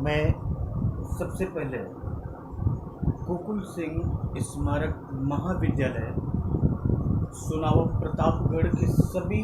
मैं सबसे पहले गोकुल सिंह स्मारक महाविद्यालय सुनावा प्रतापगढ़ के सभी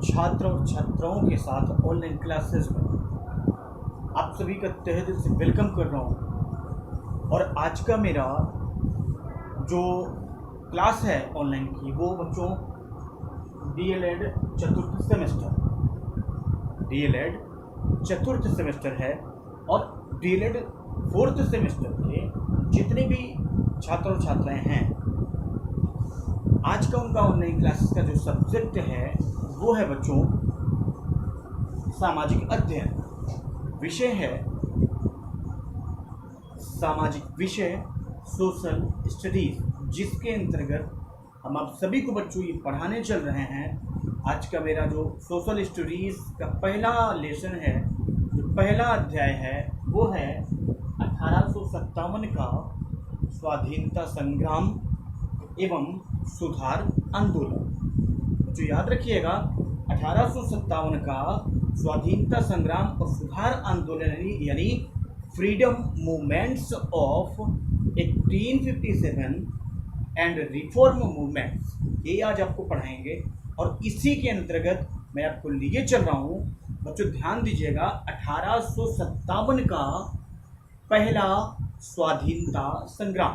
छात्र और छात्राओं के साथ ऑनलाइन क्लासेस में आप सभी का तहे दिल से वेलकम कर रहा हूँ। और आज का मेरा जो क्लास है ऑनलाइन की वो बच्चों डीएलएड चतुर्थ सेमेस्टर है और डीएलएड फोर्थ सेमेस्टर के जितने भी छात्र और छात्राएं हैं आज का उनका ऑनलाइन क्लासेस का जो सब्जेक्ट है वो है बच्चों सामाजिक अध्ययन। विषय है सामाजिक विषय सोशल स्टडीज, जिसके अंतर्गत हम आप सभी को बच्चों ये पढ़ाने चल रहे हैं। आज का मेरा जो सोशल स्टडीज का पहला लेसन है, जो पहला अध्याय है वो है 1857 का स्वाधीनता संग्राम एवं सुधार आंदोलन। जो याद रखिएगा 1857 का स्वाधीनता संग्राम और सुधार आंदोलन यानी freedom movements of 1857 and reform movements, ये आज आपको पढ़ाएंगे। और इसी के अंतर्गत मैं आपको लिए चल रहा हूँ बच्चों, ध्यान दीजिएगा। 1857 का पहला स्वाधीनता संग्राम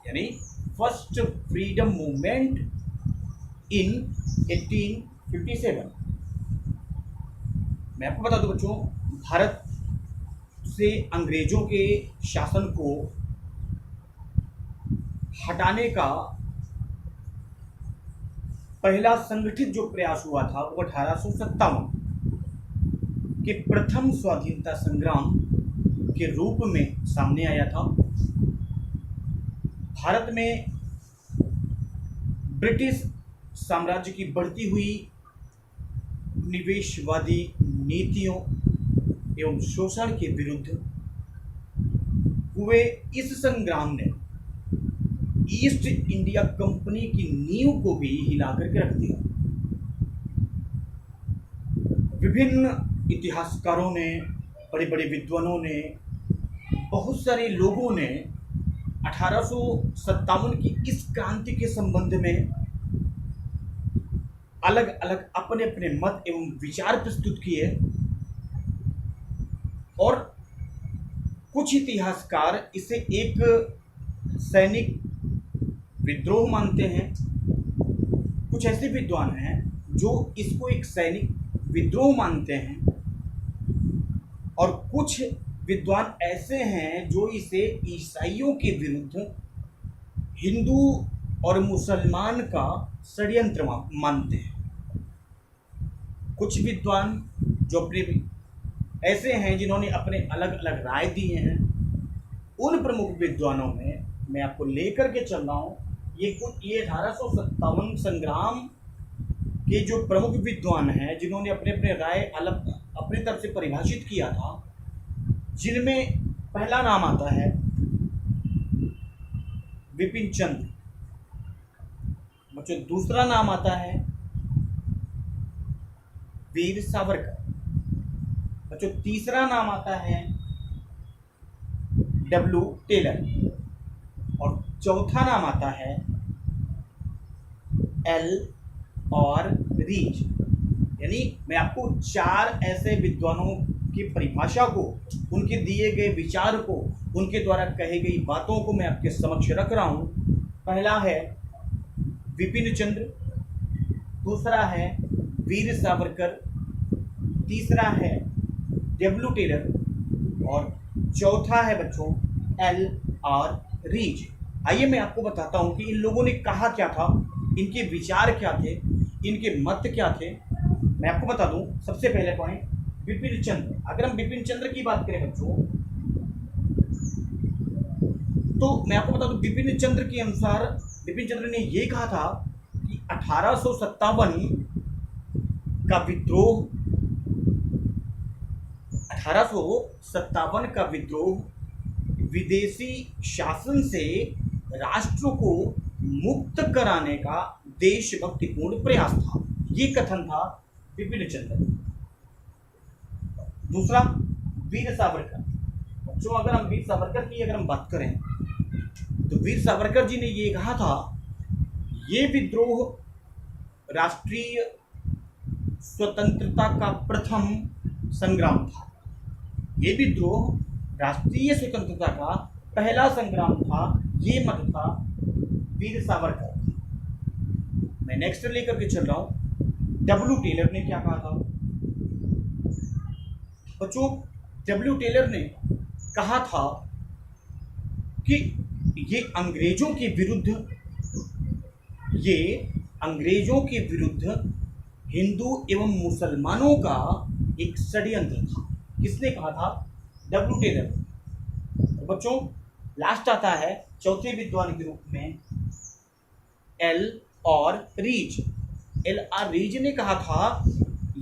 यानी फर्स्ट फ्रीडम मूवमेंट इन 1857। मैं आपको बता दूं बच्चों, भारत से अंग्रेजों के शासन को हटाने का पहला संगठित जो प्रयास हुआ था वो 1857 के प्रथम स्वाधीनता संग्राम के रूप में सामने आया था। भारत में ब्रिटिश साम्राज्य की बढ़ती हुई निवेशवादी नीतियों एवं शोषण के विरुद्ध हुए इस संग्राम ने ईस्ट इंडिया कंपनी की नींव को भी हिला करके रख दिया। विभिन्न इतिहासकारों ने, बड़े बड़े विद्वानों ने, बहुत सारे लोगों ने 1857 की इस क्रांति के संबंध में अलग अलग अपने अपने मत एवं विचार प्रस्तुत किए। और कुछ इतिहासकार इसे एक सैनिक विद्रोह मानते हैं, कुछ ऐसे विद्वान हैं जो इसको एक सैनिक विद्रोह मानते हैं, और कुछ विद्वान ऐसे हैं जो इसे ईसाइयों के विरुद्ध हिंदू और मुसलमान का षड्यंत्र मानते हैं। कुछ विद्वान जो अपने ऐसे हैं जिन्होंने अपने अलग अलग राय दिए हैं। उन प्रमुख विद्वानों में मैं आपको लेकर के चल रहा हूँ। ये 1857 संग्राम के जो प्रमुख विद्वान हैं जिन्होंने अपने अपने राय अलग अपनी तरफ से परिभाषित किया था, जिनमें पहला नाम आता है विपिन चंद्र बच्चों, दूसरा नाम आता है वीर सावरकर बच्चों, तीसरा नाम आता है डब्ल्यू टेलर और चौथा नाम आता है एल और रीच। यानी मैं आपको चार ऐसे विद्वानों की परिभाषा को, उनके दिए गए विचार को, उनके द्वारा कही गई बातों को मैं आपके समक्ष रख रहा हूं। पहला है विपिन चंद्र, दूसरा है वीर सावरकर, तीसरा है डब्ल्यू टेलर और चौथा है बच्चों एल आर रीच। आइए मैं आपको बताता हूं कि इन लोगों ने कहा क्या था, इनके विचार क्या थे, इनके मत क्या थे। मैं आपको बता दूं, सबसे पहले पॉइंट विपिन चंद्र। अगर हम विपिन चंद्र की बात करें बच्चों, तो मैं आपको बता दूं विपिन चंद्र के अनुसार विपिन चंद्र ने यह कहा था कि 1857 का विद्रोह 1857 का विद्रोह विदेशी शासन से राष्ट्र को मुक्त कराने का देशभक्तिपूर्ण प्रयास था। ये कथन था विपिन चंद्र। दूसरा वीर सावरकर। बच्चों अगर हम वीर सावरकर की अगर हम बात करें तो वीर सावरकर जी ने ये कहा था, ये विद्रोह राष्ट्रीय स्वतंत्रता का प्रथम संग्राम था। ये विद्रोह राष्ट्रीय स्वतंत्रता का पहला संग्राम था। ये मत था वीर सावरकर का। मैं नेक्स्ट लेकर के चल रहा हूं, डब्ल्यू टेलर ने क्या कहा था। बच्चों डब्ल्यू टेलर ने कहा था कि ये अंग्रेजों के विरुद्ध हिंदू एवं मुसलमानों का एक षड्यंत्र था। किसने कहा था? W Taylor. तो बच्चों लास्ट आता है चौथे विद्वान के रूप में एल और रीज। एल आर रीज ने कहा था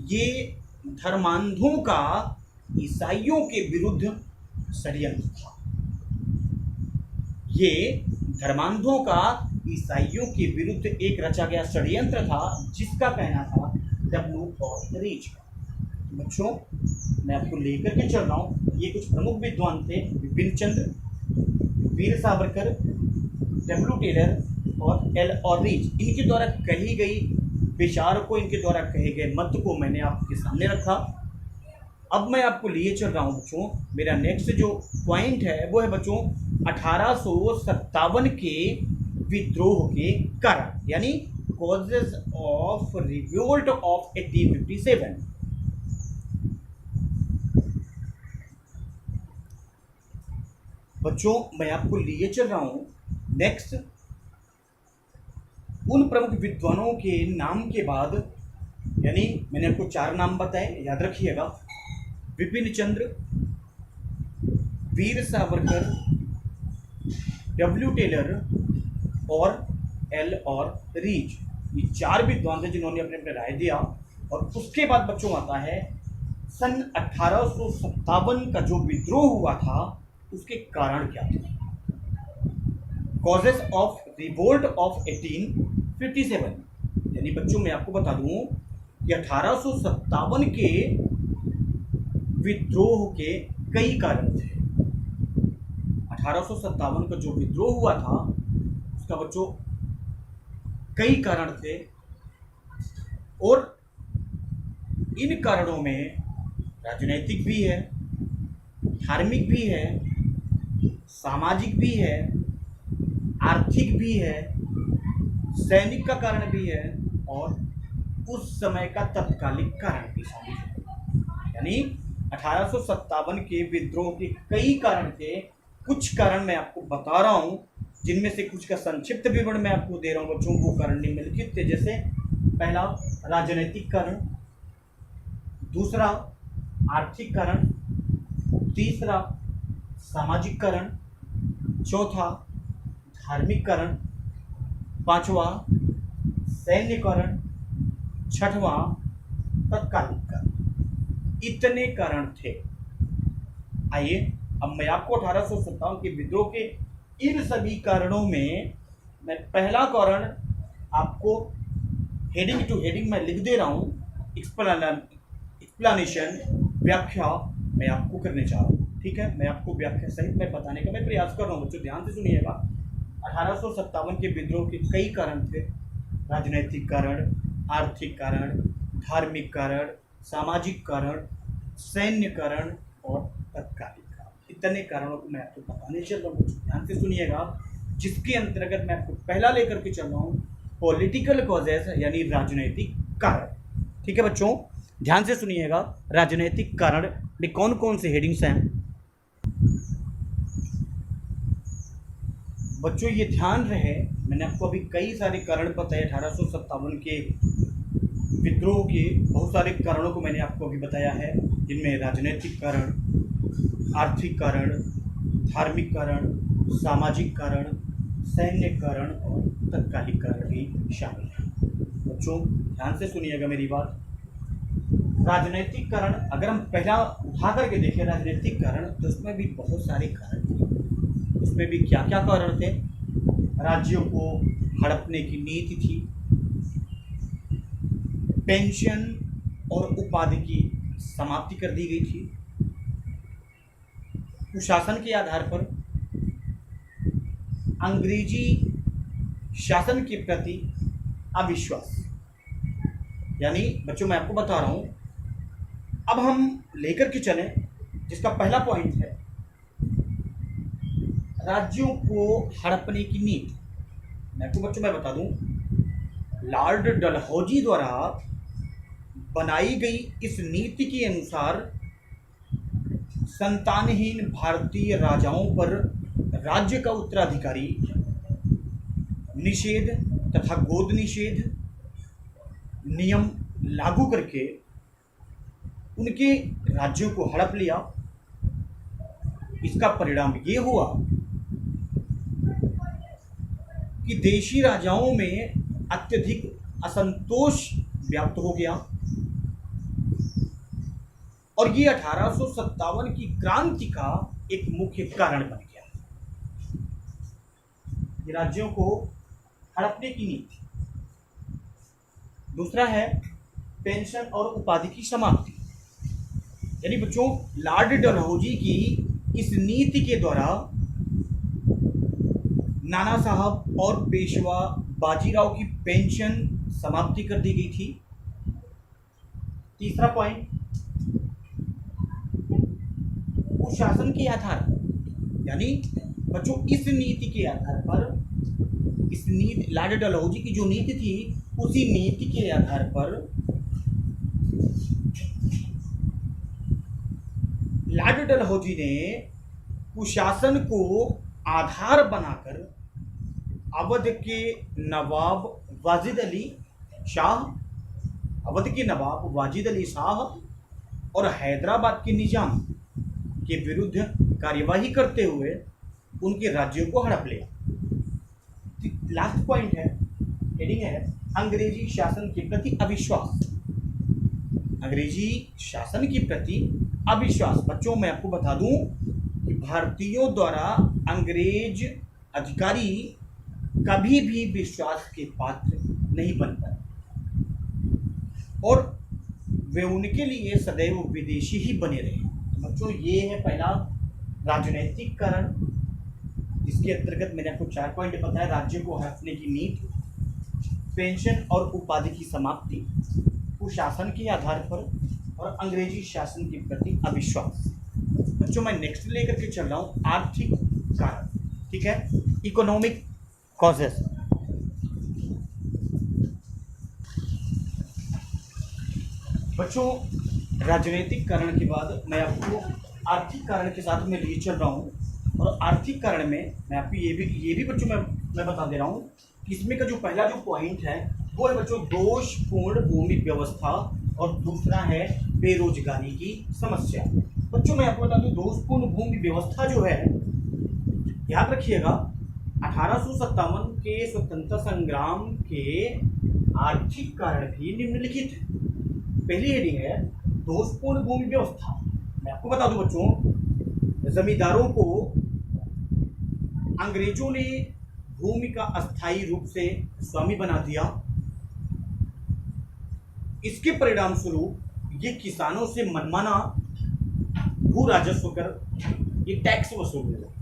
ये धर्मांधों का ईसाइयों के विरुद्ध षड्यंत्र था। ये धर्मांधों का ईसाइयों के विरुद्ध एक रचा गया षड्यंत्र था, जिसका कहना था डब्ल्यू और रीज का। बच्चों मैं आपको लेकर के चल रहा हूँ, ये कुछ प्रमुख विद्वान थे, विपिन चंद्र, वीर सावरकर, डब्ल्यू टेलर और एल और रीज। इनके द्वारा कही गई विचार को, इनके द्वारा कहे गए मत को मैंने आपके सामने रखा। अब मैं आपको लिए चल रहा हूँ बच्चों, मेरा नेक्स्ट जो पॉइंट है वो है बच्चों 1857 के विद्रोह के कारण, यानी कॉजेज ऑफ रिवोल्ट ऑफ 1857। बच्चों मैं आपको लिए चल रहा हूं नेक्स्ट उन प्रमुख विद्वानों के नाम के बाद, यानी मैंने आपको 4 नाम बताए, याद रखिएगा। विपिन चंद्र, वीर सावरकर, डब्ल्यू टेलर और एल और रीज। ये 4 विद्वान थे जिन्होंने अपने अपने राय दिया। और उसके बाद बच्चों आता है सन 1857 का जो विद्रोह हुआ था, उसके कारण क्या थे। कॉजेस ऑफ रिवोल्ट ऑफ 1857, यानी बच्चों मैं आपको बता दूं कि 1857 के विद्रोह के कई कारण थे। 1857 का जो विद्रोह हुआ था उसका बच्चों कई कारण थे, और इन कारणों में राजनीतिक भी है, धार्मिक भी है, सामाजिक भी है, आर्थिक भी है, सैनिक का कारण भी है, और उस समय का तत्कालिक कारण भी शामिल है। यानी 1857 के विद्रोह के कई कारण थे। कुछ कारण मैं आपको बता रहा हूं, जिनमें से कुछ का संक्षिप्त विवरण मैं आपको दे रहा हूं बच्चों। वो कारण निम्नलिखित थे, जैसे पहला राजनीतिक कारण, दूसरा आर्थिक कारण, तीसरा सामाजिक कारण, चौथा धार्मिक कारण, पांचवा सैन्य कारण, छठवां तत्कालिक कारण। इतने कारण थे। आइए अब मैं आपको 1857 के विद्रोह के इन सभी कारणों में मैं पहला कारण आपको हेडिंग टू हेडिंग में लिख दे रहा हूं, एक्सप्लेनेशन, व्याख्या मैं आपको करने चाह रहा हूं। ठीक है, मैं आपको व्याख्या सहित मैं बताने का मैं प्रयास कर रहा हूं। बच्चों ध्यान से सुनिएगा। 1857 के विद्रोह के कई कारण थे। राजनीतिक कारण, आर्थिक कारण, धार्मिक कारण, सामाजिक कारण, सैन्य कारण और तत्कालिक कारण। इतने कारणों को मैं आपको बताने चल रहा हूँ। ध्यान से सुनिएगा, जिसके अंतर्गत मैं आपको पहला लेकर के चल रहा हूँ पॉलिटिकल कॉजेस, यानी राजनीतिक कारण। ठीक है बच्चों, ध्यान से सुनिएगा। राजनीतिक कारण में कौन कौन से हेडिंग्स हैं बच्चों, ये ध्यान रहे। मैंने आपको अभी कई सारे कारण बताए 1857 के विद्रोह के। बहुत सारे कारणों को मैंने आपको अभी बताया है, जिनमें राजनीतिक कारण, आर्थिक कारण, धार्मिक कारण, सामाजिक कारण, सैन्य कारण और तत्कालिक कारण भी शामिल है। बच्चों ध्यान से सुनिएगा मेरी बात। राजनीतिक कारण अगर हम पहला उठा करके देखें राजनीतिक कारण, तो उसमें भी बहुत सारे कारण थे। उसमें भी क्या क्या कारण थे? राज्यों को हड़पने की नीति थी, पेंशन और उपाधि की समाप्ति कर दी गई थी, कुशासन के आधार पर अंग्रेजी शासन के प्रति अविश्वास। यानी बच्चों मैं आपको बता रहा हूं, अब हम लेकर के चलें जिसका पहला पॉइंट है राज्यों को हड़पने की नीति। मैं आपको बच्चों मैं बता दूं, लॉर्ड डलहौजी द्वारा बनाई गई इस नीति के अनुसार संतानहीन भारतीय राजाओं पर राज्य का उत्तराधिकारी निषेध तथा गोद निषेध नियम लागू करके उनके राज्यों को हड़प लिया। इसका परिणाम ये हुआ कि देशी राजाओं में अत्यधिक असंतोष व्याप्त हो गया और ये 1857 की क्रांति का एक मुख्य कारण बन गया। ये राज्यों को हड़पने की नीति। दूसरा है पेंशन और उपाधि की समाप्ति। यानी बच्चों लॉर्ड डलहौजी की इस नीति के द्वारा नाना साहब और पेशवा बाजीराव की पेंशन समाप्ति कर दी गई थी। तीसरा पॉइंट कुशासन के आधार पर, यानी बच्चों इस नीति के आधार पर, इस नीति लॉर्ड डलहौजी की जो नीति थी उसी नीति के आधार पर लॉर्ड डलहौजी ने कुशासन को आधार बनाकर अवध के नवाब वाजिद अली शाह और हैदराबाद के निजाम के विरुद्ध कार्यवाही करते हुए उनके राज्यों को हड़प लिया। लास्ट पॉइंट है, हेडिंग है अंग्रेजी शासन के प्रति अविश्वास। अंग्रेजी शासन के प्रति अविश्वास। बच्चों मैं आपको बता दूं कि भारतीयों द्वारा अंग्रेज अधिकारी कभी भी विश्वास के पात्र नहीं बन पाए और वे उनके लिए सदैव विदेशी ही बने रहे। बच्चों ये है पहला राजनीतिक कारण, जिसके अंतर्गत मैंने आपको 4 पॉइंट बताया। राज्य को हड़पने की नीति, पेंशन और उपाधि की समाप्ति, कुशासन के आधार पर और अंग्रेजी शासन के प्रति अविश्वास। बच्चों मैं नेक्स्ट लेकर के चल रहा हूँ आर्थिक कारण। ठीक है, इकोनॉमिक कॉजेस। बच्चों राजनीतिक कारण के बाद मैं आपको आर्थिक कारण के साथ में लिए चल रहा हूँ और आर्थिक कारण में मैं आपको ये भी बच्चों मैं बता दे रहा हूँ कि इसमें का जो पहला जो पॉइंट है वो है बच्चों दोषपूर्ण भूमि व्यवस्था और दूसरा है बेरोजगारी की समस्या। बच्चों मैं आपको बता दूं दोषपूर्ण भूमि व्यवस्था जो है, याद रखिएगा 1857 के स्वतंत्रता संग्राम के आर्थिक कारण भी निम्नलिखित है। पहली हेडिंग है दोषपूर्ण भूमि व्यवस्था। मैं आपको बता दूं बच्चों, जमींदारों को अंग्रेजों ने भूमि का अस्थायी रूप से स्वामी बना दिया। इसके परिणाम स्वरूप ये किसानों से मनमाना भू राजस्व कर ये टैक्स वसूलने लगे।